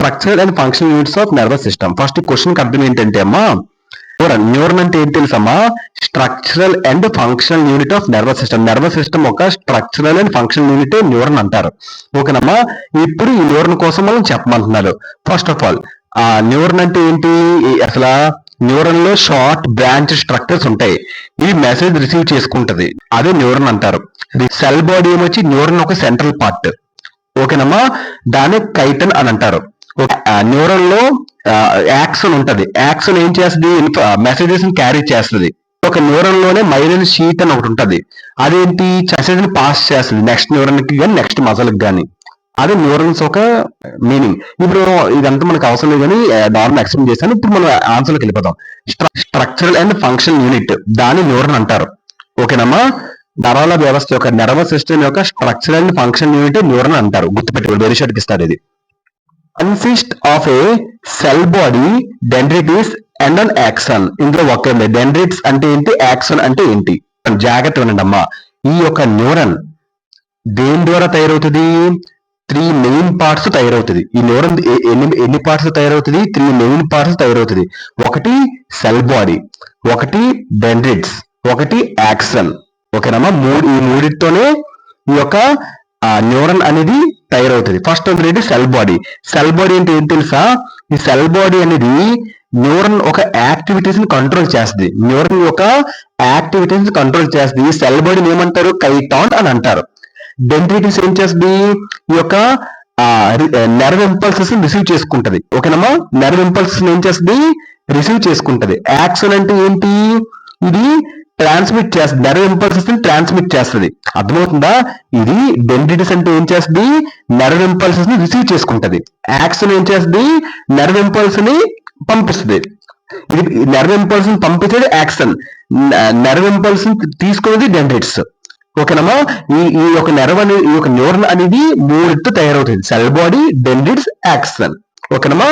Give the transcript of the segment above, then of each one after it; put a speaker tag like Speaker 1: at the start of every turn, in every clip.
Speaker 1: Structural and functional units of nervous system. First question కి అర్థం ఏంటంటే అమ్మా, న్యూరన్ అంటే ఏంటి తెలుసమ్మా? Structural and functional unit of nervous system. Nervous system ఒక structural and functional unit neuron అంటారు. ఓకేనమ్మా. ఇప్పుడు ఈ న్యూరన్ కోసం మనం చెప్పమంటున్నారు. ఫస్ట్ ఆఫ్ ఆల్ న్యూరన్ అంటే ఏంటి అసలు? న్యూరన్ లో షార్ట్ బ్రాంచ్ స్ట్రక్చర్స్ ఉంటాయి. ఇవి మెసేజ్ రిసీవ్ చేసుకుంటది, అదే న్యూరన్ అంటారు. సెల్ బాడీ ఏమొచ్చి న్యూరన్ ఒక సెంట్రల్ పార్ట్. ఓకేనమ్మా. దాన్ని కైటన్ అని అంటారు. న్యూరన్ లో యాక్సన్ ఉంటది. యాక్సన్ ఏం చేస్తుంది? మెసేజెస్ క్యారీ చేస్తుంది. ఒక న్యూరన్ లోనే మైలిన్ షీట్ అని ఒకటి ఉంటది. అదేంటి? మెసేజ్ ని పాస్ చేస్తుంది నెక్స్ట్ న్యూరన్ కి కానీ నెక్స్ట్ మజల్ కి కానీ. అది న్యూరన్స్ ఒక మీనింగ్. ఇప్పుడు ఇదంతా మనకు అవసరం లేదు కానీ నార్మల్ ఎక్స్ప్లెయిన్ చేశాను. ఇప్పుడు మనం ఆన్సర్కి వెళ్ళిపోతాం. స్ట్రక్చరల్ అండ్ ఫంక్షనల్ యూనిట్ దాన్ని న్యూరన్ అంటారు. ఓకేనమ్మా. నరాల వ్యవస్థ యొక్క నర్వస్ సిస్టమ్ యొక్క structural and functional unit neuron అంటారు. గుర్తుపెట్టుకోండి, వెరీ షార్ట్ కి ఇస్తారు ఇది. Consist of a cell body, dendrites and an axon. ఇందులో ఒక డెండ్రిట్స్ అంటే ఏంటి, యాక్సన్ అంటే ఏంటి? జాగ్రత్త వినండి అమ్మా. ఈ యొక్క న్యూరన్ దేని ద్వారా తయారవుతుంది? 3 మెయిన్ పార్ట్స్ తయారవుతుంది. ఈ న్యూరన్ ఎన్ని పార్ట్స్ తయారవుతుంది? 3 మెయిన్ పార్ట్స్ తయారవుతుంది. ఒకటి సెల్ బాడీ, ఒకటి డెండ్రిట్స్, ఒకటి యాక్సన్. ఓకేనమ్మా. ఈ మూడితోనే ఈ యొక్క న్యూరన్ అనేది తయారవుతుంది. ఫస్ట్ ఏంటి? Cell body. సెల్ బాడీ అంటే ఏం తెలుసా? ఈ సెల్ బాడీ అనేది న్యూరన్ ఒక యాక్టివిటీస్ ని కంట్రోల్ చేస్తుంది. న్యూరన్ యొక్క యాక్టివిటీస్ ని కంట్రోల్ చేస్తుంది. ఈ సెల్ బాడీని ఏమంటారు? కైటాన్ అని అంటారు. డెండ్రిటిస్ ఏం చేస్తుంది? ఈ యొక్క నర్వ్ ఇంపల్సెస్ రిసీవ్ చేసుకుంటది. ఓకేనమ్మా. నర్వ్ ఇంపల్సెస్ ఏం చేస్తుంది? రిసీవ్ చేసుకుంటది. యాక్షన్ అంటే ఏంటి? ఇది ట్రాన్స్మిట్ చేస్తుంది. నర్వ్ ఇంపల్సెస్ ని ట్రాన్స్మిట్ చేస్తుంది. అర్థమవుతుందా? ఇది డెండ్రిటిస్ అంటే ఏం చేస్తుంది? నర్వ్ ఇంపల్సెస్ ని రిసీవ్ చేసుకుంటది. యాక్షన్ ఏం చేస్తుంది? నర్వ్ ఇంపల్స్ ని పంపిస్తుంది. ఇది నర్వ్ ఇంపల్స్ ని పంపించేది యాక్షన్, నర్వ్ ఇంపల్స్ ని తీసుకునేది డెండ్రిటిస్. ఓకేనమ్మా. ఈ యొక్క నర్వ్ అనేది, ఈ యొక్క న్యూరన్ అనేది మూడితో తయారవుతుంది. Cell body, dendrites, axon. ఓకేనమ్మా.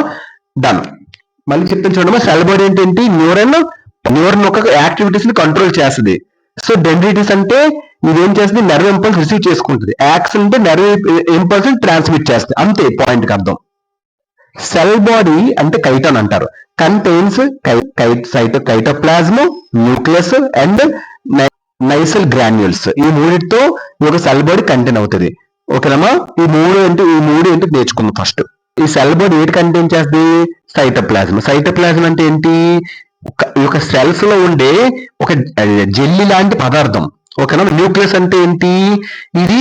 Speaker 1: డన్. మళ్ళీ చెప్తాను చూడమ్మా. సెల్ బాడీ అంటే ఏంటి? న్యూరన్ ఒక యాక్టివిటీస్ ని కంట్రోల్ చేస్తుంది. సో డెండ్రిటిస్ అంటే ఇదేం చేస్తుంది? నర్వ్ ఇంపల్స్ రిసీవ్ చేసుకుంటుంది. యాక్సన్ అంటే నర్వ్ ఇంపల్స్ ట్రాన్స్మిట్ చేస్తుంది. అంతే పాయింట్ కి అర్థం. సెల్ బాడీ అంటే కైటాన్ అంటారు. Contains cytoplasm, nucleus and Nissl granules. ఈ మూడితో ఒక సెల్ బాడీ కంటైన్ అవుతుంది. ఓకేనమ్మా. ఈ మూడు ఏంటి నేర్చుకుందాం ఫస్ట్. ఈ సెల్ బాడీ ఏంటి కంటైన్ చేస్తుంది? సైటోప్లాజమ్. సైటోప్లాజమ్ అంటే ఏంటి? ఈ యొక్క సెల్స్ లో ఉండే ఒక జెల్లీ లాంటి పదార్థం. ఓకేనా. న్యూక్లియస్ అంటే ఏంటి? ఇది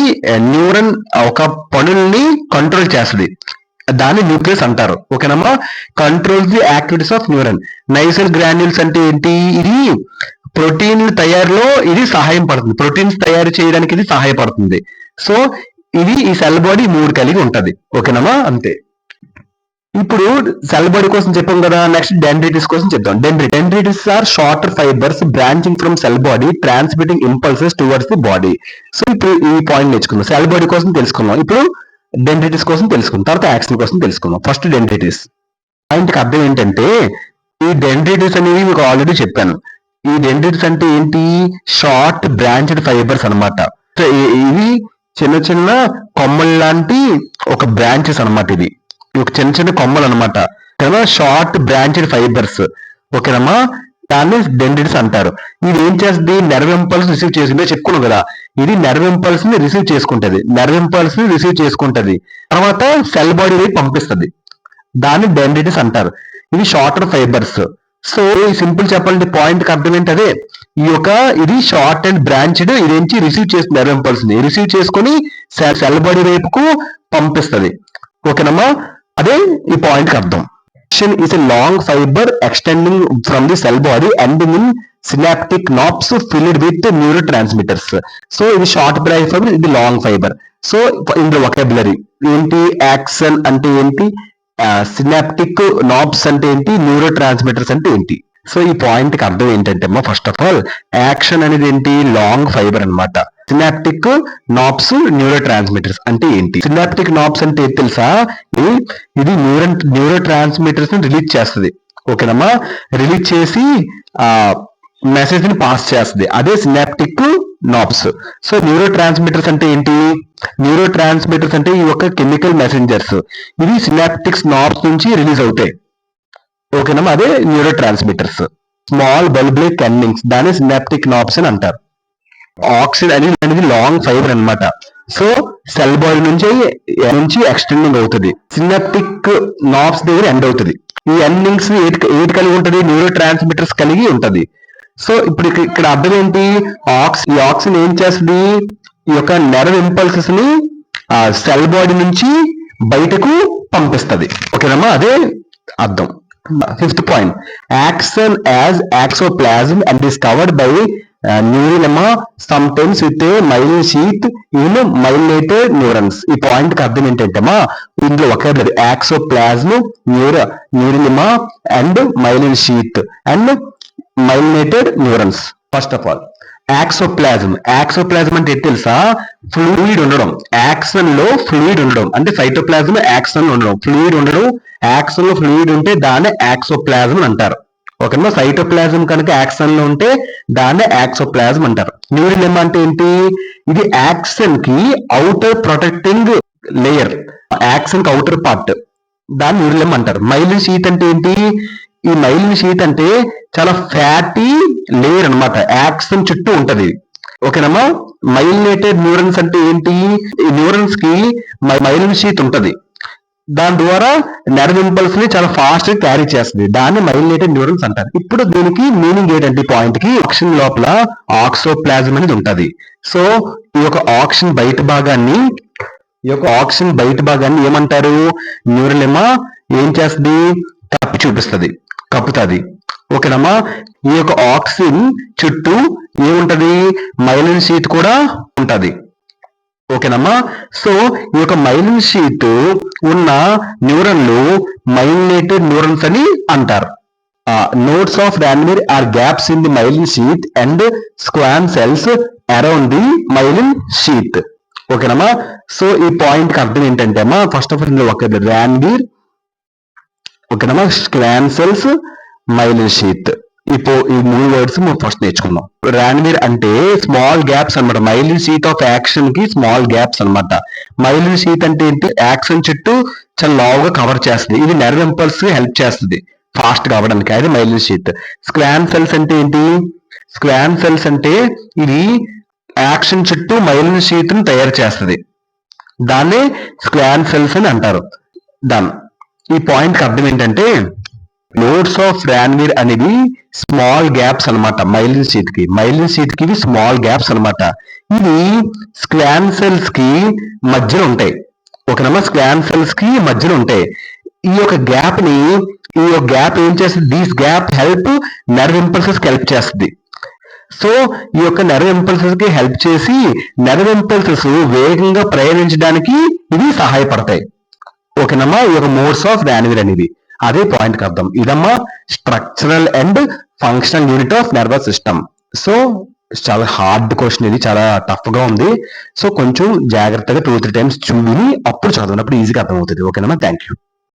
Speaker 1: న్యూరన్ ఒక పనుల్ని కంట్రోల్ చేస్తుంది, దాన్ని న్యూక్లియస్ అంటారు. ఓకేనమ్మా. Controls the activities of neuron. Nissl granules అంటే ఏంటి? ఇది ప్రోటీన్ తయారీలో ఇది సహాయం పడుతుంది. ప్రోటీన్స్ తయారు చేయడానికి ఇది సహాయపడుతుంది. సో ఇది ఈ సెల్ బాడీ మూడు కలిగి ఉంటది. ఓకేనమ్మా. అంతే. ఇప్పుడు సెల్ బాడీ కోసం చెప్పాం కదా. నెక్స్ట్ డెండ్రిటిస్ కోసం చెప్తాం. Dendrites are shorter fibres branching from cell body transmitting impulses towards the body. So ఇప్పుడు ఈ పాయింట్ నేర్చుకుందాం. సెల్ బాడీ కోసం తెలుసుకుందాం. ఇప్పుడు డెండ్రిటిస్ కోసం తెలుసుకుందాం. తర్వాత యాక్షన్ కోసం తెలుసుకుందాం. ఫస్ట్ డెండ్రిటిస్ పాయింట్ కి అర్థం ఏంటంటే, ఈ డెండ్రిటిస్ అనేవి మీకు ఆల్రెడీ చెప్పాను. ఈ డెండ్రిటిస్ అంటే ఏంటి? షార్ట్ బ్రాంచ్డ్ ఫైబర్స్ అన్నమాట. ఇవి చిన్న చిన్న కొమ్మలు లాంటి ఒక బ్రాంచెస్ అన్నమాట. ఇది ఒక చిన్న చిన్న కొమ్మలు అనమాట. Short branched fibres. ఓకేనమ్మా. దాన్ని డెండ్రిటిస్ అంటారు. ఇది ఏం చేస్తుంది? నర్వ్ ఇంపల్స్ రిసీవ్ చేసుకుంటే చెప్పుకున్నాం కదా. ఇది నర్వ్ ఇంపల్స్ ని రిసీవ్ చేసుకుంటది. నర్వ్ ఇంపల్స్ ని రిసీవ్ చేసుకుంటది, తర్వాత సెల్ బాడీ వైపు పంపిస్తుంది. దాన్ని డెండ్రిటిస్ అంటారు. ఇది షార్టర్ ఫైబర్స్. సో సింపుల్ చెప్పాలంటే పాయింట్ కి అర్థం ఏంటి? అదే ఇది షార్ట్ అండ్ బ్రాంచ్డ్. ఇదేంటి? రిసీవ్ చేస్తుంది నర్వ్ ఇంపల్స్ ని, రిసీవ్ చేసుకుని సెల్ బాడీ వైపుకు పంపిస్తుంది. ఓకేనమ్మా. అదే ఈ పాయింట్ కి అర్థం. is a long fiber extending from the cell body ending in synaptic knobs filled with neurotransmitters. So ఇది షార్ట్ బ్రాంచ్ ఫైబర్, ఇది long fibre. So in the vocabulary ఏంటి? యాక్సన్ అంటే ఏంటి? సినాప్టిక్ నాబ్స్ అంటే ఏంటి? న్యూరో ట్రాన్స్మిటర్స్ అంటే ఏంటి? So ఈ పాయింట్ కి అర్థం ఏంటంటే అమ్మా, ఫస్ట్ ఆఫ్ ఆల్ యాక్షన్ అనేది ఏంటి? లాంగ్ ఫైబర్ అన్నమాట. సినాప్టిక్ నాబ్స్ న్యూరో ట్రాన్స్మిటర్స్ అంటే ఏంటి? సినాప్టిక్ నాబ్స్ అంటే ఏంటి తెలుసా? ఇది న్యూరో ట్రాన్స్మిటర్స్ ని రిలీజ్ చేస్తుంది. ఓకేనమ్మా. రిలీజ్ చేసి మెసేజ్ ని పాస్ చేస్తుంది. అదే synaptic knobs. So neuro transmitters అంటే ఏంటి? న్యూరో ట్రాన్స్మిటర్స్ అంటే ఈ యొక్క కెమికల్ మెసెంజర్స్, ఇవి సినాప్టిక్స్ నాబ్స్ నుంచి రిలీజ్ అవుతాయి. ఓకేనమ్మా, అదే న్యూరో ట్రాన్స్మిటర్స్. స్మాల్ బల్బులైక్ ఎండింగ్స్, దాన్ని సినాప్టిక్ నాబ్స్ అని అంటారు. ఆక్సిన్ అనేది లాంగ్ ఫైబర్ అన్నమాట. సో సెల్ బాడీ నుంచి ఎక్స్టెండింగ్ అవుతుంది, సినాప్టిక్ నాబ్స్ దగ్గర ఎండ్ అవుతుంది. ఈ ఎండింగ్స్ ఏది కలిగి ఉంటది? న్యూరో ట్రాన్స్మిటర్స్ కలిగి ఉంటది. సో ఇప్పుడు ఇక్కడ అర్థం ఏంటి? ఈ ఆక్సిన్ ఏం చేస్తుంది? ఈ యొక్క నెర్వ్ ఇంపల్సెస్ ని సెల్ బాడీ నుంచి బయటకు పంపిస్తుంది. ఓకేనమ్మా, అదే అర్థం. Fifth point, axon has axoplasm and is covered by neurilemma sometimes with myelin sheath in myelinated neurons. ఈ పాయింట్ కి అర్థం ఏంటంటేమా, ఇందులో ఒకే axoplasm, neurilemma and myelin sheath and myelinated neurons. First of all axoplasm అంటే ఏంటి తెలుసా? ఫ్లూయిడ్ ఉండడం. యాక్సన్ లో ఫ్లూయిడ్ ఉండడం అంటే సైటోప్లాజమ్ యాక్సన్ ఉండడం, ఫ్లూయిడ్ ఉండడం. యాక్సన్ లో ఫ్లూయిడ్ ఉంటే దాన్ని యాక్సోప్లాజమ్ అంటారు. ఓకేనా? సైటోప్లాజం కనుక యాక్సన్ లో ఉంటే దాన్ని యాక్సోప్లాజం అంటారు. న్యూరినమా అంటే ఏంటి? ఇది యాక్సన్ కి అవుటర్ ప్రొటెక్టింగ్ లేయర్, యాక్సన్ కి అవుటర్ పార్ట్, దాన్ని న్యూరినమా అంటారు. మైలిన్ షీత్ అంటే ఏంటి? ఈ మైలిన్ షీత్ అంటే చాలా ఫ్యాటీ లేయర్ అన్నమాట, యాక్సన్ చుట్టూ ఉంటది. ఓకేనమ్మా? మైలినేటెడ్ న్యూరన్స్ అంటే ఏంటి? ఈ న్యూరన్స్ కి మైలిన్ షీత్ ఉంటది, దాని ద్వారా నెర్వ్ ఇంపల్స్ ని చాలా ఫాస్ట్ గా క్యారీ చేస్తుంది, దాన్ని మైలినేటెడ్ న్యూరన్స్ అంటారు. ఇప్పుడు దీనికి మీనింగ్ ఏంటంటే, పాయింట్ కి ఆక్సిన్ లోపల ఆక్సోప్లాజం అనేది ఉంటది. సో ఈ యొక్క ఆక్సిన్ బయట భాగాన్ని ఏమంటారు? న్యూరినమా ఏం చేస్తుంది? కప్పుతుంది. ఓకేనమ్మా? ఈ యొక్క ఆక్సిన్ చుట్టూ ఏముంటది? మైలిన్ షీత్ కూడా ఉంటది. ఓకేనమ్మా? సో ఈ యొక్క మైలిన్ షీత్ ఉన్న న్యూరన్లు మైలినేటెడ్ న్యూరన్స్ అని అంటారు. Nodes of Ranvier are gaps in the myelin sheath and Schwann cells around the myelin sheath. ఓకేనమ్మా? సో ఈ పాయింట్ కి అర్థం ఏంటంటే అమ్మా, ఫస్ట్ ఆఫ్ ఆల్ ఒక రాన్వీర్, ఓకేనమ్మా, స్క్వాన్ సెల్స్, మైలిన్ షీత్. ఈ 3 వర్డ్స్ మనం ఫస్ట్ నేర్చుకుందాం. రాన్వీర్ అంటే స్మాల్ గ్యాప్స్ అన్నమాట, మైలిన్ షీత్ ఆఫ్ యాక్షన్ కి స్మాల్ గ్యాప్స్ అన్నమాట. మైలిన్ షీత్ అంటే ఏంటి? యాక్షన్ చుట్టూ చాలా లావుగా కవర్ చేస్తుంది, ఇది నెర్వ్ ఇంపల్స్ హెల్ప్ చేస్తుంది ఫాస్ట్ గా అవ్వడానికి, అది మైలిన్ షీత్. స్క్వాన్ సెల్స్ అంటే ఏంటి? స్క్వాన్ సెల్స్ అంటే ఇది యాక్షన్ చుట్టూ మైలిన్ షీత్ ని తయారు చేస్తుంది, దాన్ని స్క్వాన్ సెల్స్ అని అంటారు. ఈ పాయింట్ కి అర్థం ఏంటంటే, నోడ్స్ ఆఫ్ రాన్వీర్ అనేది స్మాల్ గ్యాప్స్ అన్నమాట. మైలిన్ షీత్ కి ఇవి స్మాల్ గ్యాప్స్ అన్నమాట. ఇవి స్క్వాన్ సెల్స్ కి మధ్యలో ఉంటాయి. ఓకేనమ్మా? స్క్వాన్ సెల్స్ కి మధ్యలో ఉంటాయి. ఈ యొక్క గ్యాప్ ఏం చేస్తుంది? These gap help nerve impulses కి హెల్ప్ చేస్తుంది. సో ఈ యొక్క నెర్వ్ ఇంపల్సెస్ కి హెల్ప్ చేసి నెర్వ్ ఇంపల్సెస్ వేగంగా ప్రయాణించడానికి ఇవి సహాయపడతాయి. ఓకేనమ్మా? ఈ యొక్క మోడ్స్ ఆఫ్ రాన్వీర్ అనేది అదే పాయింట్ కి అర్థం. ఇదమ్మా structural and functional unit of nervous system. So చాలా హార్డ్ క్వశ్చన్, ఇది చాలా టఫ్ గా ఉంది. సో కొంచెం జాగ్రత్తగా 2-3 టైమ్స్ చూని అప్పుడు చదవనప్పుడు ఈజీగా అర్థమవుతుంది. ఓకేనమ్మా? Thank you.